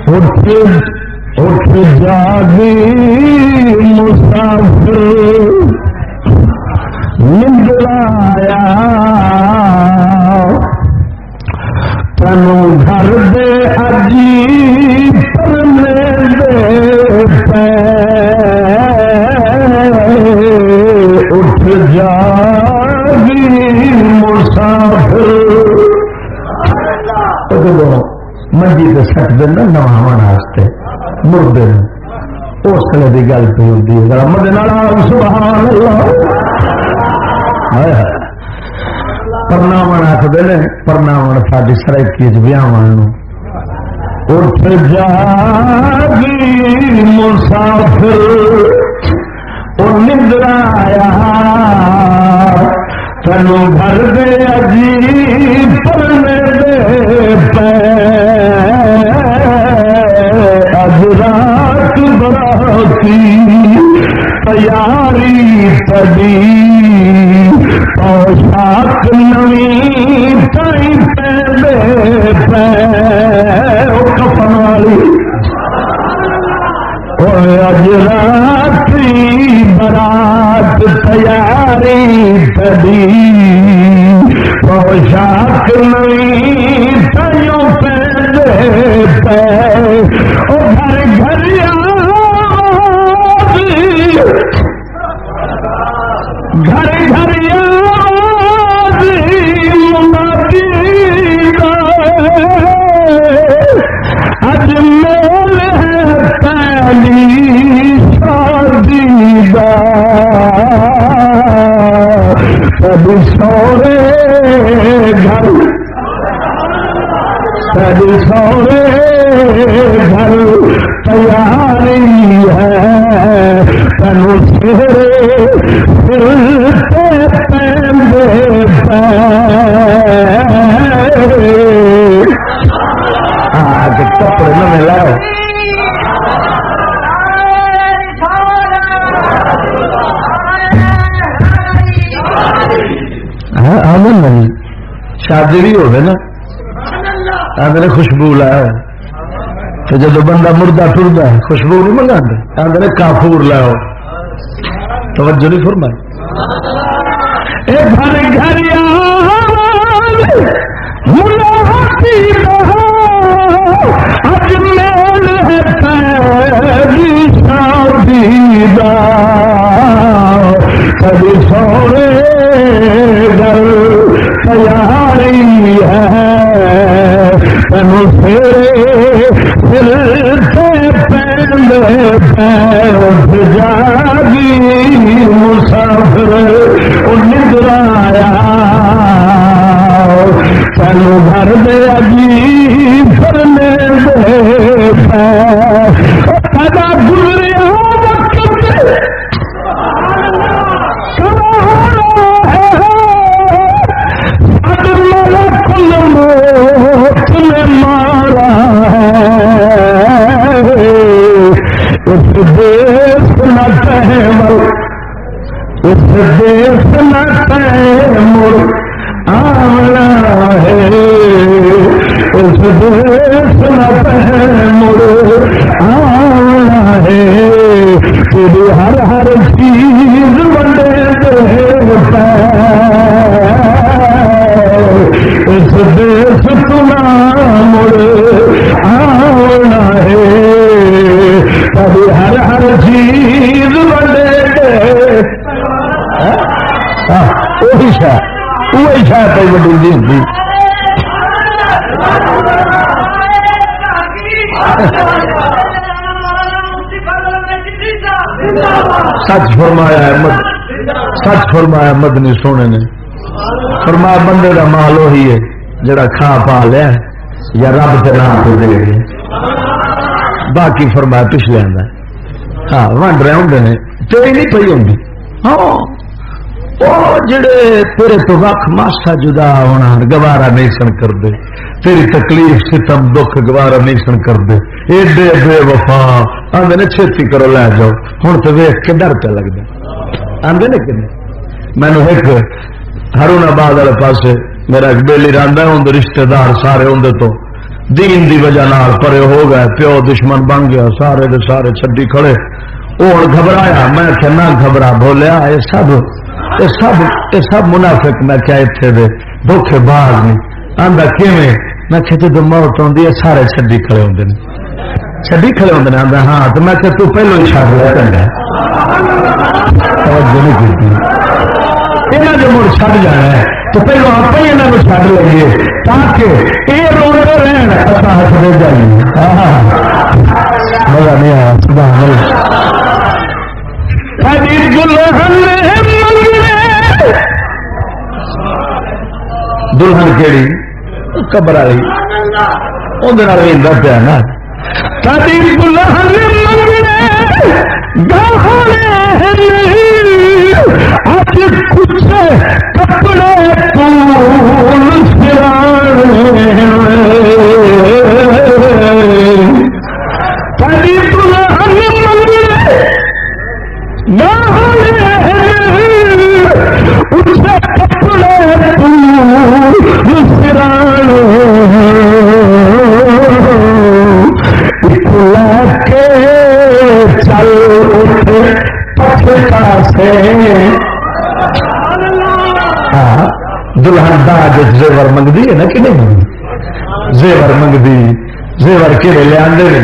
اٹھ جاگی مسافر نندرایا تینوں گھر دے اجی پرنے دے پے اٹھ جاگی مسافر منجی سے سٹ دینا نواں مردے اس لیے کی گل پہ ہوتی ہے سبحان اللہ پرناون آخر نے پرناون ساری سرائکی بیاواں اٹھ جاگی مسافر او نندرایا تینوں گھر دے عجیب پرنے دے پے اج رات براتی تیاری تڑی پوشاک نوی تائی پہ پے کفن والی اج راتی برات تیاری تڑی پوشاک نوی تائیوں پہ پے گھر گھر گھر گھر اج میل ہے پہلی شادی دا سب سورے گھر سب سورے گھر تیاری ہے تینوں سیرے پھرتے پیندے پے کپڑے نہ لاؤ آمن نہیں شادی بھی ہوگی نا آدھے خوشبو لاؤ تو جب بندہ مردہ ٹرتا ہے خوشبو نہیں منگا آدھے کافور لاؤ توجہ نہیں فرمائی گھر گھر اج میل ہے پہلی شادی دا کبھی سورے گھر تیاری ہے تینوں پھرتے پیندے پے اٹھ جاگی مسافر او نندرایا تینوں گھر دے عجیب پرنے دے پے سدا گزریا وقت موت نے مارا اس دیس نہ تحمل اس دیس نہ تحمل آمنا ہے اس دیس نہ تحمل آمنا ہے تیری ہر ہر چیز بندے دے پے اس دیس تنا مڑ آنا ہے کبھی ہر ہر چیز بڑے وہی شاید کئی بڑی ہوتی سچ فرمایا مدنی سونے نے فرمایا بندے کا مال وہی ہے جڑا کھا پا لیا یا رب کے نام کو دے گئے باقی فرمایا پچھلے آدھا ہاں ونڈ رہے ہوں نے تیری نہیں پی ہوں ہاں وہ جڑے تیرے تو وقت ماسا جدا ہونا گوارا نہیں سن کر دے تیری تکلیف ستم دکھ گوارا نہیں سن کر دے ایڈے بے وفا آدھے نے چھتی کرو لے جاؤ ہوں تو ویخ کے ڈر پہ لگتا آدھے نے کہ مینو ایک ہارون آباد والے پاس میرا ایک بیلی راندا ہوں رشتے دار سارے ہوں تو دین دی وجہ نال پرے ہو گئے، پیو دشمن بن گیا، سارے دے سارے چھڈی کھڑے. وہ گھبرایا، میں کہ نہ گھبرا، بولیا یہ سب منافق. میں کیا اتنے دے دھوکھے باز نہیں. آندا کیویں؟ میں کہ جدوں موت آندی ہے سارے چھڈی کھڑے ہوندے نے، چھڈی کھڑے ہوندے نے. آندا ہاں. تو میں کہ تو پہلو ہی چھڈ لیا چنگا. توجہ نہیں کیتی. یہاں جو مڑ چھڈ جانا ہے تو پہلو آپ ہی یہاں کو چھڈ لئیے تاکہ یہ روتے رہن، اصل ہستے جائیے. مزہ نہیں آیا. سبحان اللہ. دلہن کیڑی؟ قبر والی. اندر پیا نا. کپڑے دلہن داج زیور منگتی ہے نا کہ نہیں؟ زیور منگتی. زیور کہڑے لے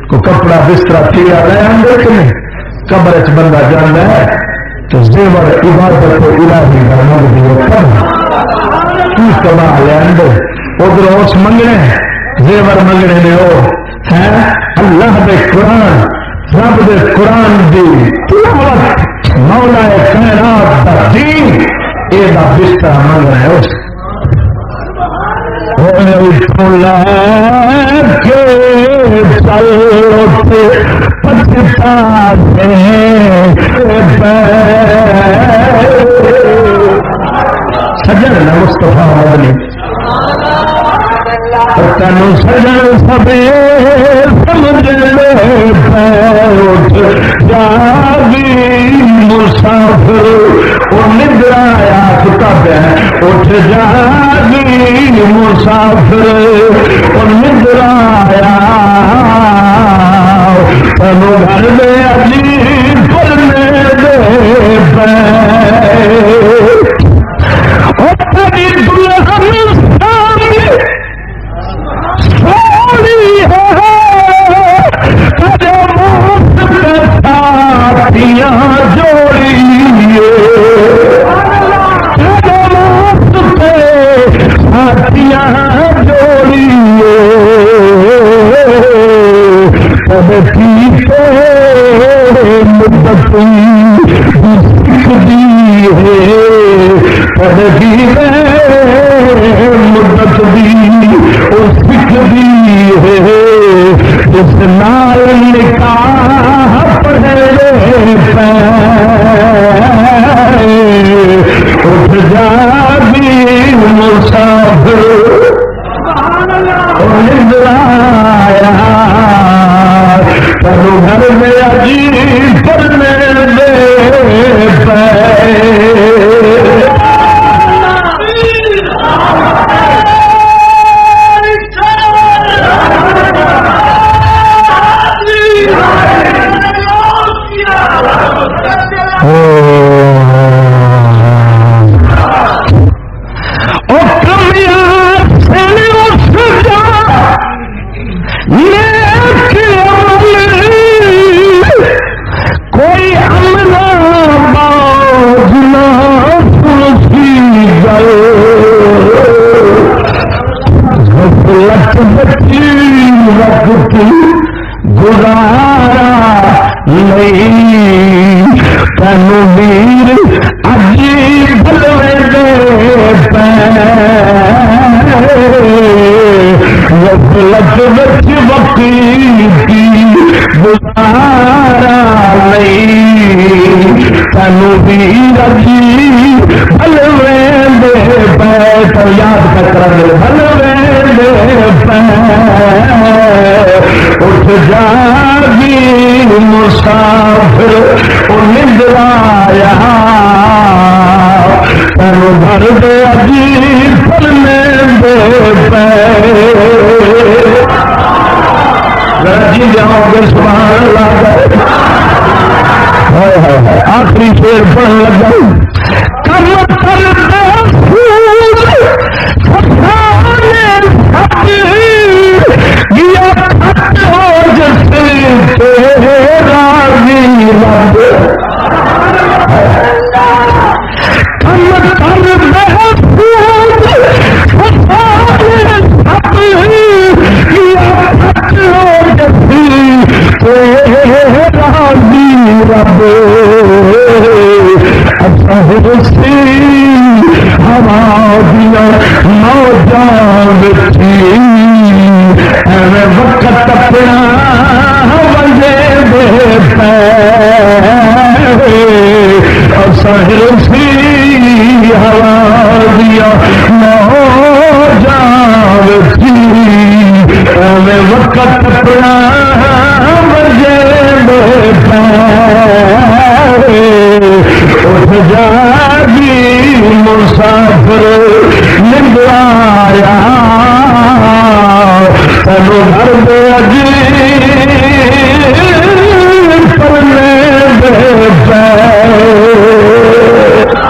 کو کپڑا بستر تیرا لے آدھے کہ نہیں؟ قبر چ بندہ جانا ہے تو زیور عبادت الہی کا منگتی ہے. کی کما لے آدھے ادھر اس منگنے زیور منگنے نے وہ ہے اللہ دے قرآن، رب دے قرآن دی تلاوت، مولا کائنات دا دین، یہ بستر منگنا ہے. اس سجن مصطفیٰ مدنی تینوں سجن سبے سمجھ لے جاگی مسافر وہ ندر آیا کتاب ہے اٹھ جاگی مسافر وہ ندر آیا تینوں گھر میں عجیب پڑھنے دے گھر دے عجیب پلنے دے پے جی جاؤ گے سبحان اللہ. آخری شیر پڑھن لگا کم کر دے پھول فسانے سب یا کھٹ ہو جیسے تیرا راضی رب. کم کر دے پھول فسانے سب یا کھٹ ہو جیسے تیرا راضی رب. اچھا ہوا دیا نوجان تھی ایویں وقت اپنا وجے دے پے. سی ہوا دیا نوجان تھی ایویں وقت اپنا وجے دے پے. اٹھ جاگی مسافر نندرایا